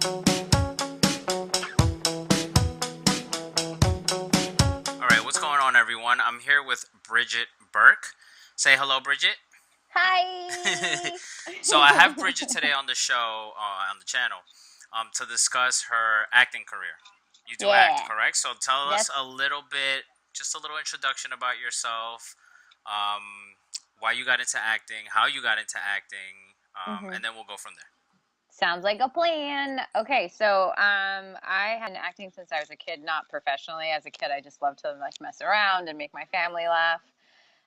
All right, what's going on, everyone? I'm here with Bridget Burke. Say hello, Bridget. Hi. So I have Bridget today on the show, on the channel, to discuss her acting career. You do act, Yeah. correct? So tell us That's a little bit, just a little introduction about yourself, um, why you got into acting, how you got into acting, hmm and then we'll go from there. sounds like a plan. Okay, so I have been acting since I was a kid, not professionally. As a kid, I just loved to like mess around and make my family laugh,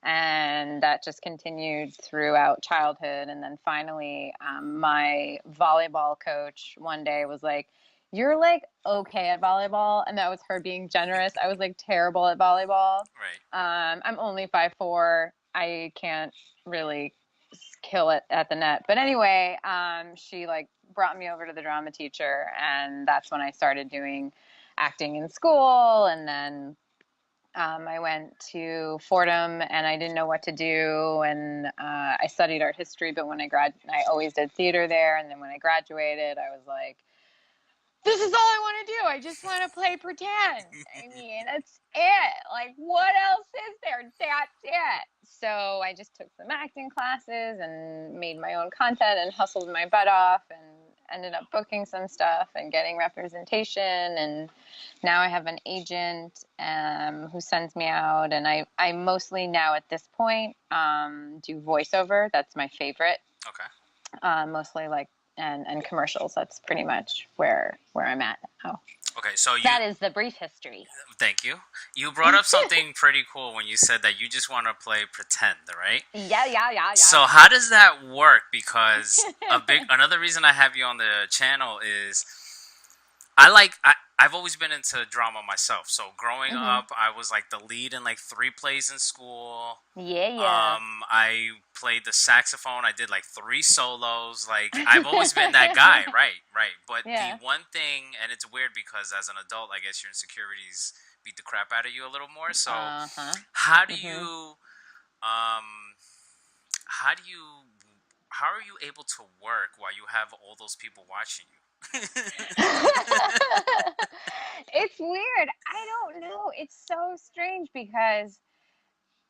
and that just continued throughout childhood. And then finally, my volleyball coach one day was like, "You're like okay at volleyball," and that was her being generous. I was like terrible at volleyball. Right. I'm only 5'4". I can't really kill it at the net. But anyway, she like brought me over to the drama teacher, and that's when I started doing acting in school. And then I went to Fordham, and I didn't know what to do, and I studied art history. But I always did theater there. And then when I graduated, I was like, this is all I want to do. I just want to play pretend. I mean, that's it. Like, what else is there? That's it. So I just took some acting classes and made my own content and hustled my butt off and ended up booking some stuff and getting representation. And now I have an agent who sends me out. And I mostly now at this point do voiceover. That's my favorite. Okay. Mostly like and commercials. That's pretty much where I'm at now. Okay. So That is the brief history. thank you. You brought up something pretty cool when you said that you just want to play pretend, right? Yeah. So how does that work? Because another reason I have you on the channel is I've always been into drama myself. So growing hmm up, I was like the lead in like three plays in school. Yeah. I played the saxophone. I did like three solos. Like I've always been that guy, right? Right. But the Yeah. one thing, and it's weird because as an adult, I guess your insecurities beat the crap out of you a little more. So Uh-huh. how do hmm you um how do you how are you able to work while you have all those people watching you? It's weird. I don't know. It's so strange because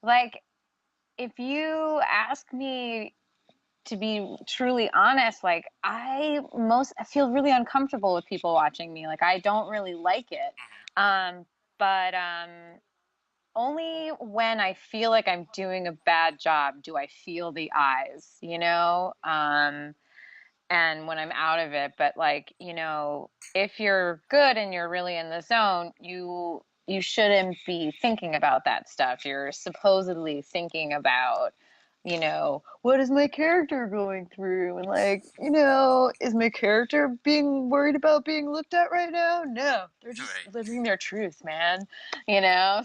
like if you ask me to be truly honest, like I feel really uncomfortable with people watching me. Like I don't really like it. Mhm. But only when I feel like I'm doing a bad job do I feel the eyes, you know? And when I'm out of it, but like, if you're good and you're really in the zone, you shouldn't be thinking about that stuff. You're supposedly thinking about, what is my character going through? And like, is my character being worried about being looked at right now? No, they're just Right. living their truth, man.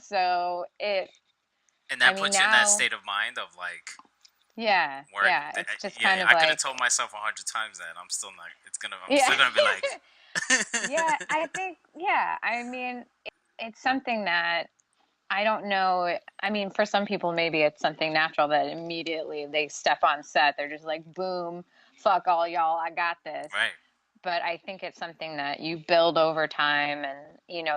So And I that mean, puts you in that now, state of mind of like yeah, work. yeah, it's just Yeah, kind of I could have like, told myself 100 times that. I'm still not. I'm yeah. still gonna be like. Yeah, I think, yeah. I mean, it's something that I don't know. I mean, for some people, maybe it's something natural that immediately they step on set, they're just like, boom, fuck all y'all, I got this. Right. But I think it's something that you build over time. And,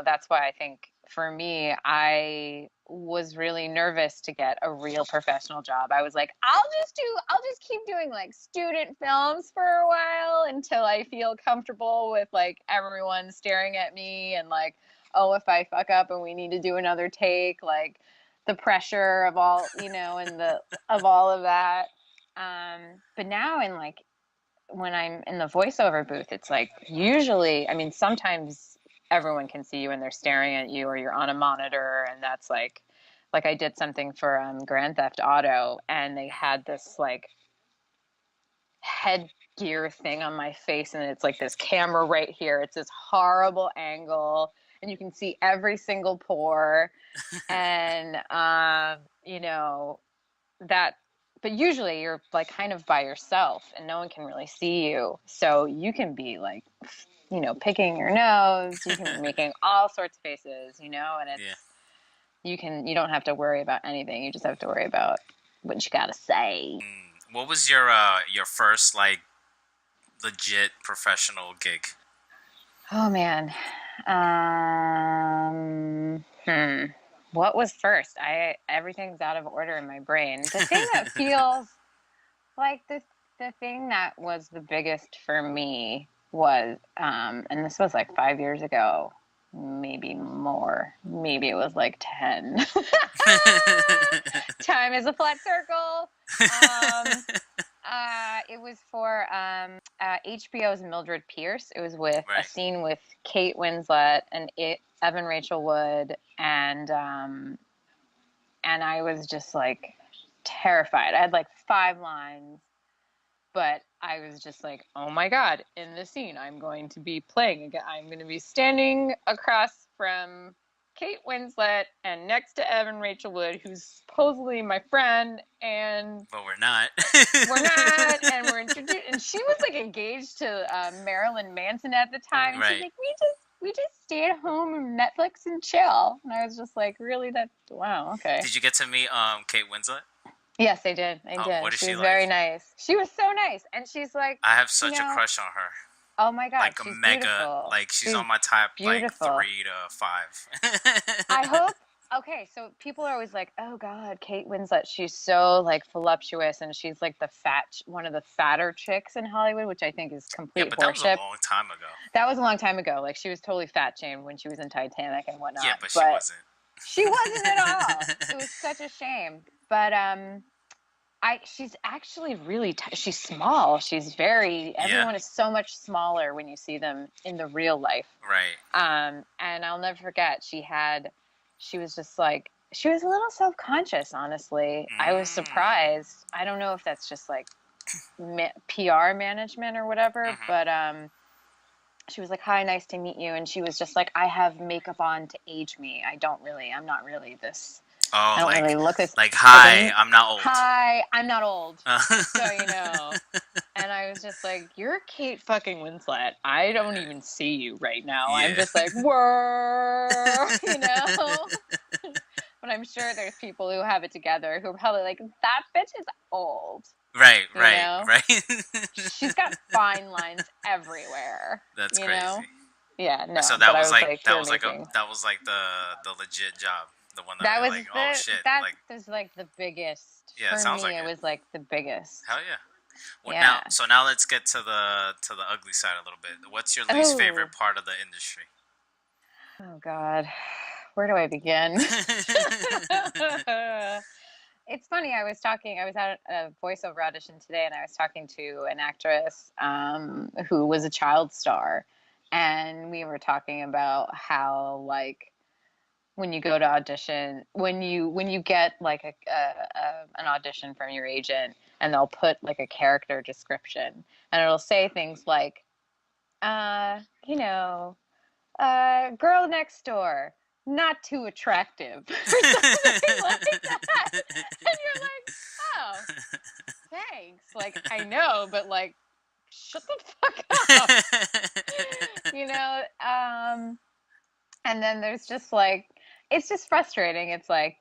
that's why I think for me, I was really nervous to get a real professional job. I was like, I'll just keep doing like student films for a while until I feel comfortable with like everyone staring at me and like, oh, if I fuck up and we need to do another take, like the pressure of all, and of all of that. But now in like when I'm in the voiceover booth, it's like usually, I mean, sometimes everyone can see you and they're staring at you or you're on a monitor and that's like I did something for Grand Theft Auto and they had this like headgear thing on my face and it's like this camera right here. It's this horrible angle and you can see every single pore and that but usually you're like kind of by yourself and no one can really see you so you can be like picking your nose, you can be making all sorts of faces, and Yeah. you don't have to worry about anything, you just have to worry about what you gotta say. What was your first like legit professional gig? Oh man. What was first? I Everything's out of order in my brain. The thing that feels like the thing that was the biggest for me was and this was like 5 years ago, maybe more. Maybe it was like 10. Time is a flat circle. Um it was for HBO's Mildred Pierce. It was with a Right. scene with Kate Winslet and Evan Rachel Wood, and I was just like terrified. I had like 5 lines, but I was just like, oh my God, in this scene, I'm going to be playing again. I'm going to be standing across from Kate Winslet and next to Evan Rachel Wood, who's supposedly my friend, and But we're not. we're not, and we're introduced. And she was like engaged to Marilyn Manson at the time, and she's Right. like, we just stay at home and Netflix and chill. And I was just like, really? That wow, okay. Did you get to meet Kate Winslet? Yes, I did. I Oh, did. what is She she was like? very nice. She was so nice, and she's like, I have you such a know, crush on her. oh my God, Like a she's mega, beautiful. like she's She's on my top like beautiful. 3 to 5. I hope. Okay, so people are always like, "Oh God, Kate Winslet, she's so like voluptuous, and she's like one of the fatter chicks in Hollywood," which I think is Yeah, complete but that was a horseshit. long time ago. That was a long time ago. Like she was totally fat shamed when she was in Titanic and Yeah, whatnot, but she but wasn't. she wasn't at all. It was such a shame. But she's actually really she's small. She's very Yeah. everyone is so much smaller when you see them in the real life. Right. And I'll never forget, she was just like, she was a little self-conscious, honestly. I was Mm. surprised. I don't know if that's just like PR management or whatever, Mhm. but she was like, hi, nice to meet you. And she was just like, I have makeup on to age me. I'm not really this, I Oh, don't really look this, like, hi, I'm not old. hi, I'm not old. So, and I was just like, you're Kate fucking Winslet. I don't even see you right now. I'm Yeah. just like, whir, But I'm sure there's people who have it together who are probably like, that bitch is old, Right, you right, know? right. She's got fine lines everywhere, That's you know? crazy. Yeah, So no, but I was like, you're amazing. that was like the legit job, the one that That you're was like, oh shit, that like was like the biggest. yeah, it For sounds me, like it it. was like the biggest. Hell yeah. What now? Yeah. So now let's get to the ugly side a little bit. What's your least Oh, favorite part of the industry? oh God. Where do I begin? It's funny. I was at a voiceover audition today, and I was talking to an actress who was a child star, and we were talking about how like when you go to audition, when you get like an audition from your agent, and they'll put like a character description, and it'll say things like, uh, you know, girl next door, not too attractive, or something like that. And you're like, oh, thanks. Like, I know, but like, shut the fuck up. You know? And then there's just like, it's just frustrating. It's like,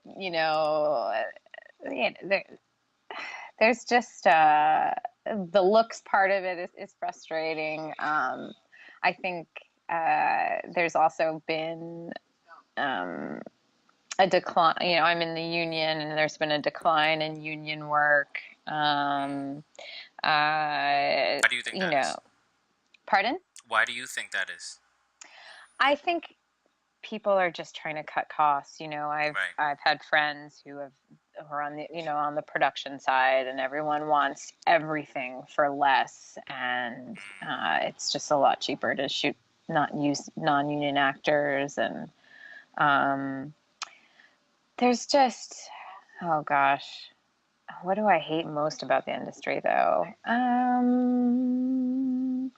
there's just the looks part of it is frustrating. I think there's also been um, a decline. I'm in the union, and there's been a decline in union work. Why do you think You that know, is? pardon? Why do you think that is? I think people are just trying to cut costs. Right. I've had friends who are on the production side, and everyone wants everything for less, and it's just a lot cheaper to shoot not use non-union actors, and um, there's just, oh gosh, what do I hate most about the industry though?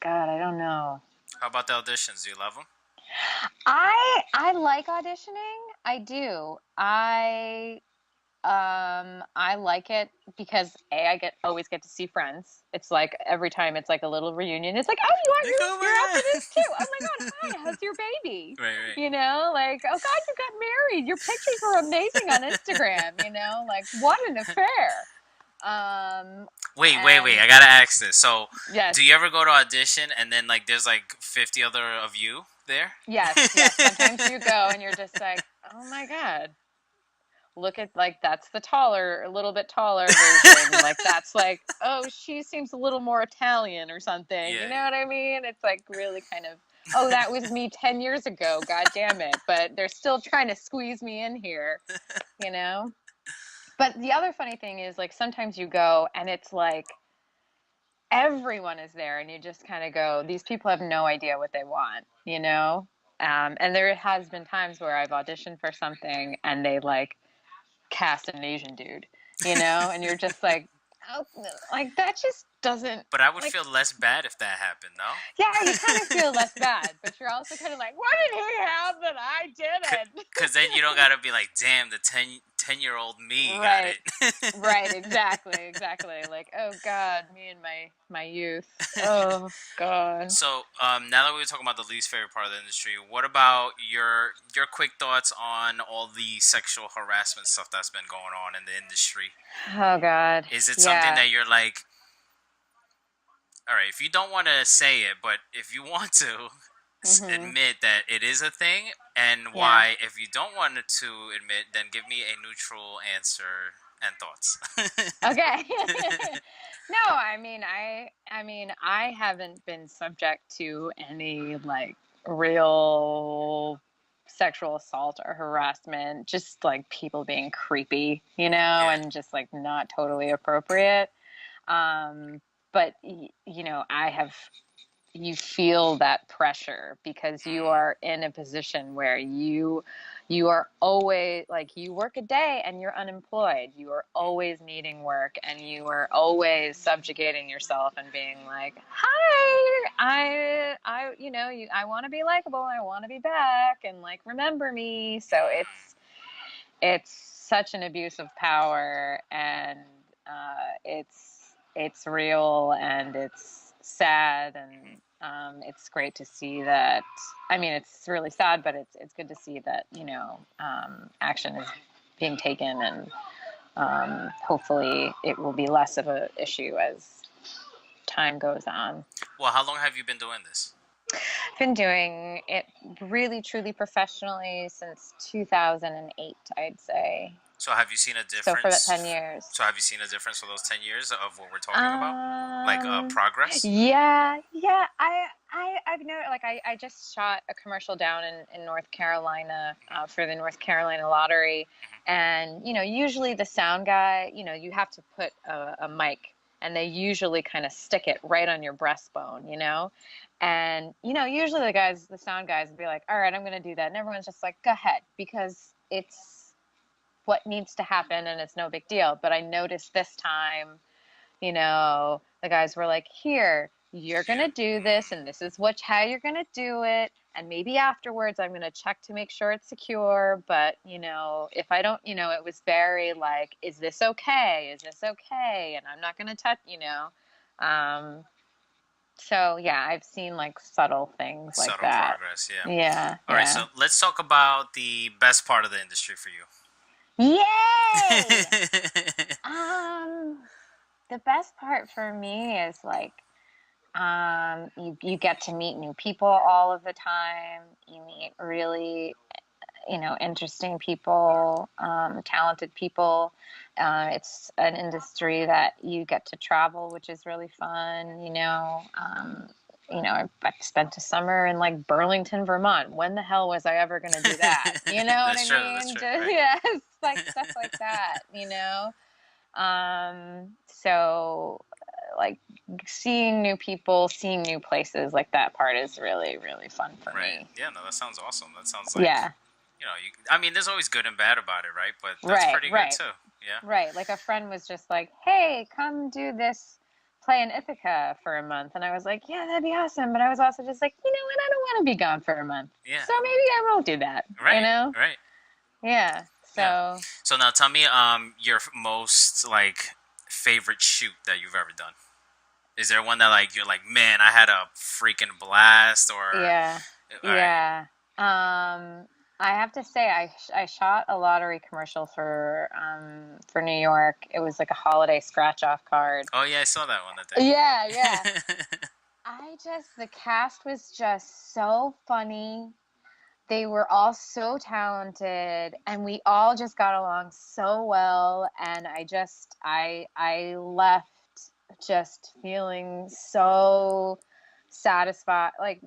God, I don't know. How about the auditions? Do you love them? I like auditioning. I do. I like it because I always get to see friends. It's like every time it's like a little reunion. It's like, oh, Like, oh you're out for my this too. Oh my God, god. hi, how's your baby? Right, right. Like, oh God, you got married. Your pictures were amazing on Instagram. Like what an affair. Um, Wait. And I gotta ask this. So, yes, do you ever go to audition and then like there's like 50 other of you there? yes. Sometimes you go and you're just like, oh my God, look at like that's the taller, a little bit taller version. Like that's like, oh, she seems a little more Italian or something. Yeah, You know what I mean? It's like really kind of, oh, that was me 10 years ago. God damn it. But they're still trying to squeeze me in here, you know? But the other funny thing is like sometimes you go and it's like everyone is there and you just kind of go, these people have no idea what they want, you know? And there has been times where I've auditioned for something and they like cast an Asian dude, you know, and you're just like, oh, like that just doesn't but I would like. feel less bad if that happened, Yeah, you no? kind of feel less bad, but you're also kind of like, what did he have that I didn't? Because then you don't gotta be like, damn, the 10-year-old me got Right, it. right, exactly. Like, oh God, me and my youth. Oh God. So, now that we were talking about the least favorite part of the industry, what about your quick thoughts on all the sexual harassment stuff that's been going on in the industry? Oh God. Is it something Yeah. that you're like, all right, if you don't want to say it, but if you want to Mhm. admit that it is a thing, and Yeah. why, if you don't want to admit, then give me a neutral answer and thoughts. Okay. No, I mean, I haven't been subject to any like real sexual assault or harassment, just like people being creepy, you know, Yeah. and just like not totally appropriate. But you know, you feel that pressure because you Mm, are in a position where you are always like you work a day and you're unemployed, you are always needing work and you are always subjugating yourself and being like, hi, I want to be likable, I want to be back and like remember me. So mm. it's such an abuse of power, and it's real and it's sad, and it's great to see that. I mean, it's really sad, but it's good to see that action is being taken, and hopefully it will be less of an issue as time goes on. Well, how long have you been doing this? I've been doing it really, truly professionally since 2008, I'd say. So have you seen a So for about 10 difference? years. So have you seen a difference for those 10 years of what we're talking about? Like Um, progress? yeah. I've noticed, like, I just shot a commercial down in North Carolina for the North Carolina lottery. And, usually the sound guy, you have to put a mic and they usually kind of stick it right on your breastbone, you know? And, usually the sound guys would be like, all right, I'm going to do that. And everyone's just like, go ahead, because it's what needs to happen and it's no big deal. But I noticed this time, the guys were like, here, you're going Yeah. to do this, and this is how you're going to do it. And maybe afterwards, I'm going to check to make sure it's secure. But, if I don't, it was very like, is this okay? Is this okay? And I'm not going to touch, Um, so yeah, I've seen like subtle things like Subtle that. progress, yeah. Yeah, All right, yeah. so let's talk about the best part of the industry for you. Yay! Um, the best part for me is like you get to meet new people all of the time. You meet really, interesting people, talented people. It's an industry that you get to travel, which is really fun. I spent a summer in like Burlington, Vermont. When the hell was I ever going to do that? You know what I That's true. That's mean? true. Just Right. yeah, it's like stuff like that. So like seeing new people, seeing new places, like that part is really, really fun for Right. me. Yeah. No, that sounds awesome. That sounds like Yeah. I mean, there's always good and bad about it, right? But that's Right, pretty good right, too. Yeah. right. Like a friend was just like, hey, come do this play in Ithaca for a month. And I was like, yeah, that'd be awesome. But I was also just like, you know what? I don't want to be gone for a month. Yeah. So maybe I won't do that, you Right. know? Right. Yeah. Yeah. So So now tell me, your most like favorite shoot that you've ever done. Is there one that like you're like, man, I had a freaking blast, or yeah, all right? yeah. I have to say, I shot a lottery commercial for New York. It was like a holiday scratch off card. Oh yeah, I saw that one Yeah, yeah. that day. The cast was just so funny. They were all so talented, and we all just got along so well. And I left just feeling so satisfied. Like,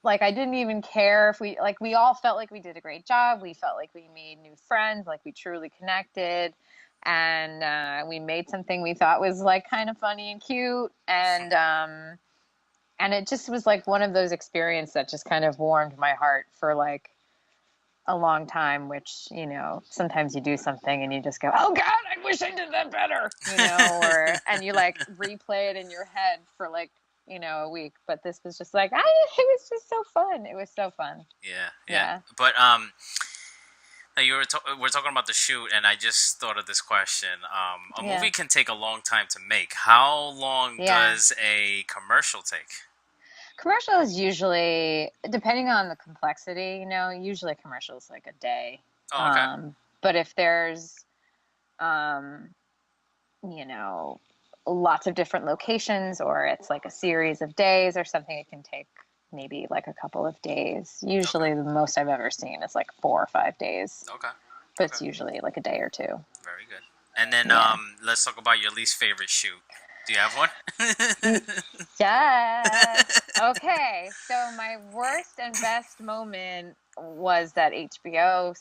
like I didn't even care if we all felt like we did a great job. We felt like we made new friends, like we truly connected. And we made something we thought was like kind of funny and cute. And it just was like one of those experiences that just kind of warmed my heart for like a long time, which, sometimes you do something and you just go, oh God, I wish I did that better, and you like replay it in your head for like, a week. But this was just like, it was just so fun. It was so fun. Yeah, yeah. Yeah. But now we're talking about the shoot, and I just thought of this question. A Yeah. movie can take a long time to make. How long Yeah. does a commercial take? Commercial is usually, depending on the complexity, usually a commercial is like a day. Oh, okay. But if there's, um, you know, lots of different locations, or it's like a series of days or something, it can take maybe like a couple of days. Usually the most I've ever seen is like 4 or 5 days, Okay. but Okay. it's usually like a day or two. Very good. And then Yeah. let's talk about your least favorite shoot. Do you have one? Yes. Okay. So my worst and best moment was that HBO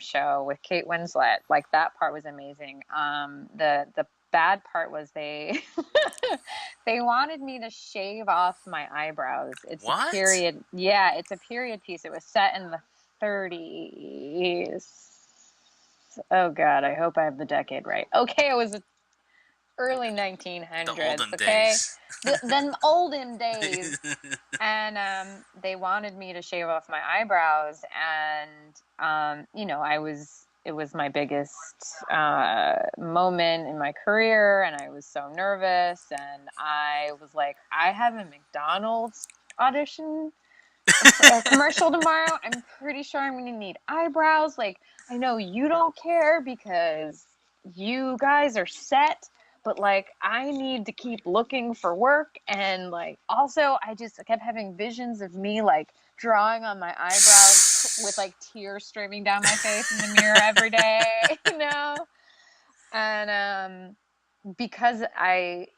show with Kate Winslet. Like that part was amazing. The bad part was they they wanted me to shave off my eyebrows. It's a What? period. Yeah, it's a period piece. It was set in the 30s. Oh God, I hope I have the decade right. Okay, it was early The 1900s. olden Okay, days. them olden days. And they wanted me to shave off my eyebrows, and it was my biggest moment in my career, and I was so nervous, and I was like, I have a McDonald's audition, a commercial tomorrow. I'm pretty sure I'm going to need eyebrows. Like, I know you don't care because you guys are set, but like, I need to keep looking for work. And like, also, I just kept having visions of me like drawing on my eyebrows with like tears streaming down my face in the mirror every day. And because and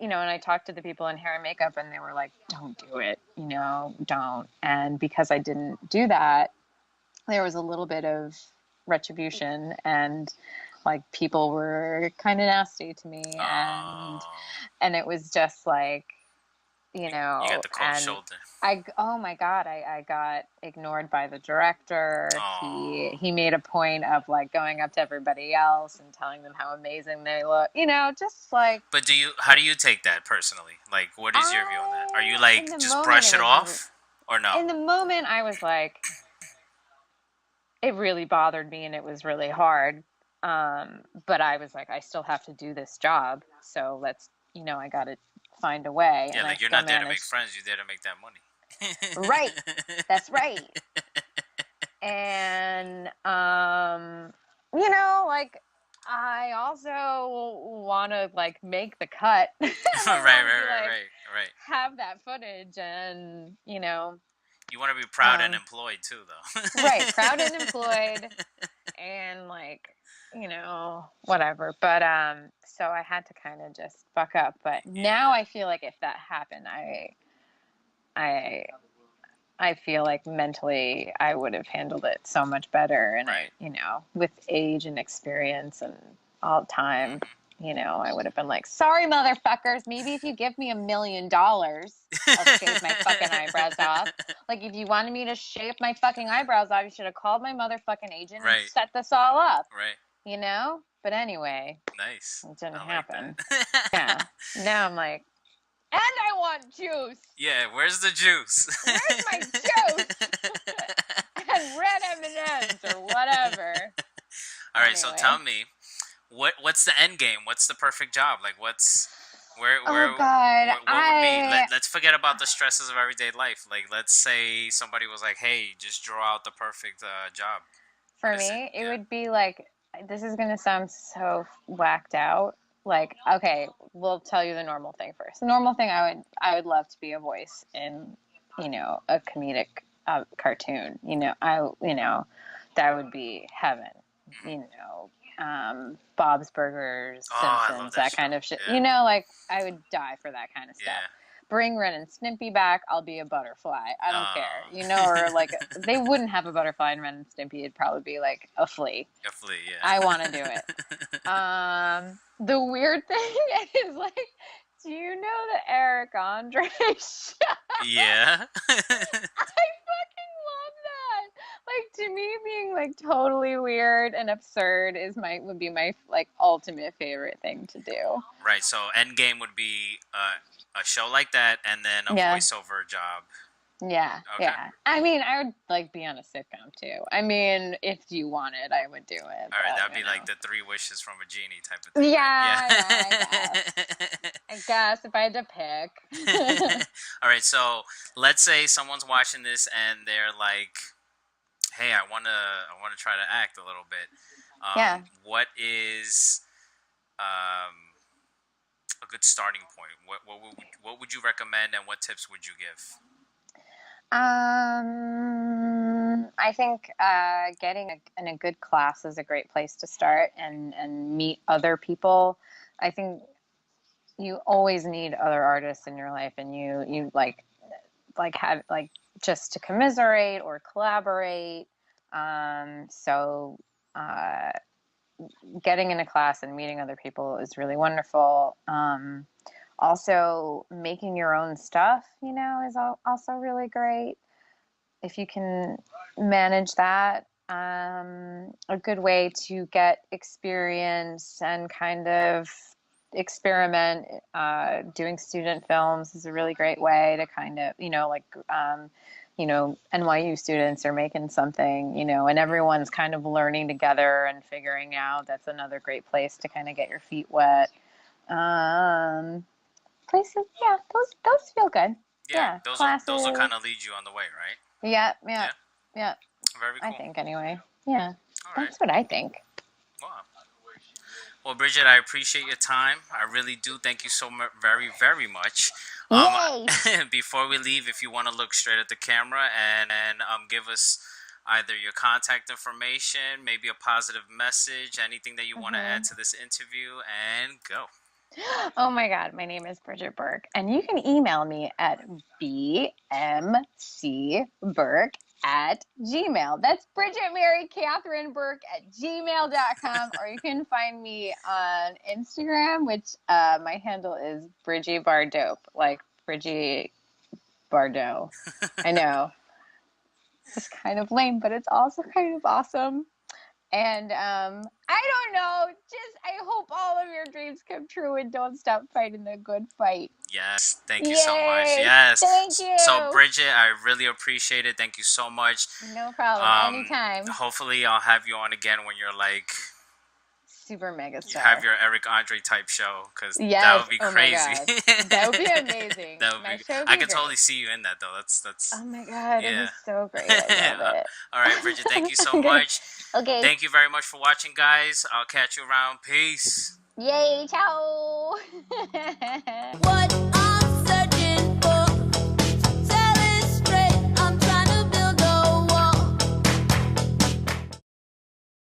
I talked to the people in hair and makeup, and they were like, don't do it, don't. And because I didn't do that, there was a little bit of retribution, and like people were kind of nasty to me, and Oh, it was just like, you got the cold and shoulder. oh my God, I got ignored by the director. Oh. He made a point of like going up to everybody else and telling them how amazing they look, just like, But how do you take that personally? Like, what is your view on that? Are you in like, the just moment, brush it off? Or no? in the moment, I was like, it really bothered me and it was really hard. But I was like, I still have to do this job. So I got to find a way. Yeah, And I like you're still not there to make managed. friends, you're there to make that money. Right. That's right. And, like, I also want to like make the cut. Right, right, right, right, right. Have that footage, and You want to be proud and employed too, though. right, proud and employed, and like, whatever. But so I had to kind of just buck up. But now Yeah. I feel like if that happened, I I feel like mentally I would have handled it so much better. And Right. with age and experience and all time, I would have been like, sorry, motherfuckers. Maybe if you give me $1 million, I'll shave my fucking eyebrows off. Like, if you wanted me to shave my fucking eyebrows off, you should have called my motherfucking agent and Right. set this all up. Right. But anyway, Nice. it didn't I like happen. that. Yeah. Now I'm like, and I want juice. Yeah, where's the juice? Where's my juice? And red M&Ms or whatever. All right, so Anyway. tell me, what's the end game? What's the perfect job? Like, what's Oh God, What would be? Let's forget about the stresses of everyday life. Like, let's say somebody was like, "Hey, just draw out the perfect job." What for is it? me, it Yeah. would be like, this is gonna sound so whacked out. Like, okay, we'll tell you the normal thing first. The normal thing, I would love to be a voice in, a comedic cartoon. That would be heaven. Mhm. You Bob's Burgers, Oh, I love Simpsons, that that show. kind of shit. Yeah. Like I would die for that kind of stuff. Yeah. Bring Ren and Stimpy back, I'll be a butterfly. I don't care. Oh. Or like they wouldn't have a butterfly in Ren and Stimpy. It'd probably be like a flea. A flea. I want to do Yeah. it. The weird thing is like, do you know the Eric Andre show? Yeah. I fucking love that. Like to me, being like totally weird and absurd would be my like ultimate favorite thing to do. Right. So Endgame would be a show like that, and then a Yeah. voiceover job. Yeah, Okay. yeah. I mean, I would like be on a sitcom too. I mean, if you wanted, I would do it. All right, But, that'd be like the three wishes from a genie type of thing, right? yeah, Yeah. I guess if I had to pick. All right, so let's say someone's watching this and they're like, "Hey, I wanna try to act a little bit." Yeah. What is a good starting point? What would you recommend, and what tips would you give? I think getting in a good class is a great place to start and meet other people. I think you always need other artists in your life, and you have like just to commiserate or collaborate. So getting in a class and meeting other people is really wonderful. Also, making your own stuff, is also really great if you can manage that. A good way to get experience and kind of experiment. Doing student films is a really great way to kind of, NYU students are making something, and everyone's kind of learning together and figuring out. That's another great place to kind of get your feet wet. Um, Places, yeah, those feel good. Yeah, Yeah, those will classes. kind of lead you on the way, right? Yeah, yeah, Yeah, yeah. very I cool. think anyway. Yeah, All right. that's what I think. Wow. Well, Bridget, I appreciate your time. I really do. Thank you so very, very much. Um, Yay! before we leave, if you want to look straight at the camera and give us either your contact information, maybe a positive message, anything that you want to add to this interview, and go. Oh my God, my name is Bridget Burke, and you can email me at bmcburke@gmail. That's Bridget Mary Catherine Burke at gmail.com, or you can find me on Instagram, which my handle is Bridgie Bardope, like Bridgie Bardot. I know. It's kind of lame, but it's also kind of awesome. And I don't know. Just I hope all of your dreams come true and don't stop fighting the good fight. Yes, thank you so much. Yay! Yes. Thank So, you. Bridget, I really appreciate it. Thank you so much. No problem. Anytime. Hopefully, I'll have you on again when you're like, Super mega you have star. your Eric Andre type show, because that Yes. would be Oh my crazy. God. That would be amazing. That would My be. show would I be can great. totally see you in that though. That's. Oh my God. It Yeah. was so great. I love it. All right, Bridget. Thank you so much. Okay. Thank you very much for watching, guys. I'll catch you around. Peace. Yay. Ciao. What